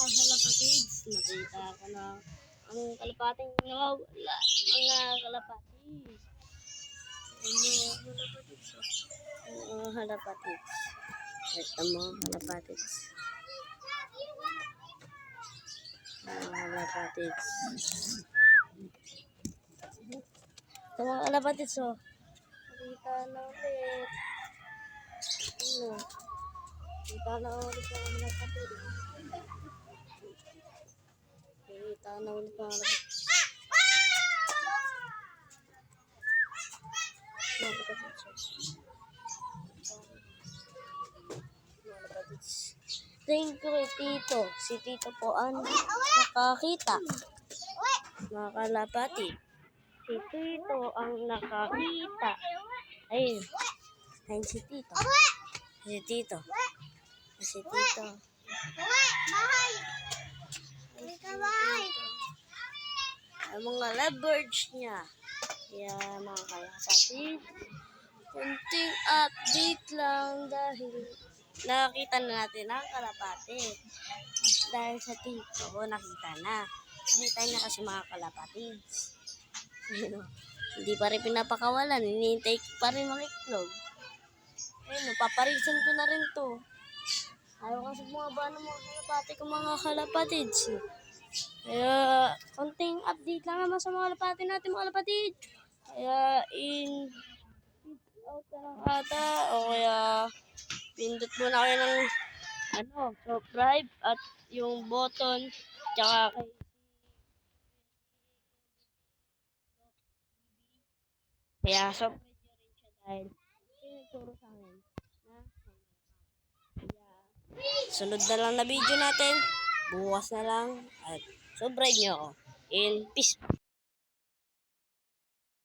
kalapatids, nakita ko na ang kalapating nawawala, mga kalapatids. Mga kalapatids, mga kalapatids. Ito mga kalapatids. Mga kalapatids. Ito mga kalapatids, oh. Nakita na ulit. Ano? Nakita na ulit mga kalapatids. Nakita na ulit mga kalapatids. Thank you, Tito. Si Tito po ang nakakita. Mga kalapatids. Si Tito ang nakakita. Ayun. Ayun si Tito. Si Tito. Si Tito. Ang mga lovebirds niya. Kaya mga kalapatids, kunting update lang dahil nakita na natin ang kalapatids. Dahil sa Tito, nakita na. Nakita niya kasi mga kalapatids. Hindi pa rin pinapakawalan. Hinihintay pa rin makiklog. Ayun, paparisan ko na rin to. Ayaw kasi bumaba ng mga kalapati ko mga kalapatids. Kaya, konting update lang naman sa mga kalapati natin mga kalapatids. Kaya, out na lang ata. O kaya, pindot muna kayo ng subscribe at yung button. Tsaka kay kaya subscribe nyo rin siya dahil sinuturo sa akin na sunod na lang na video natin. Bukas na lang at subscribe nyo ako. And peace.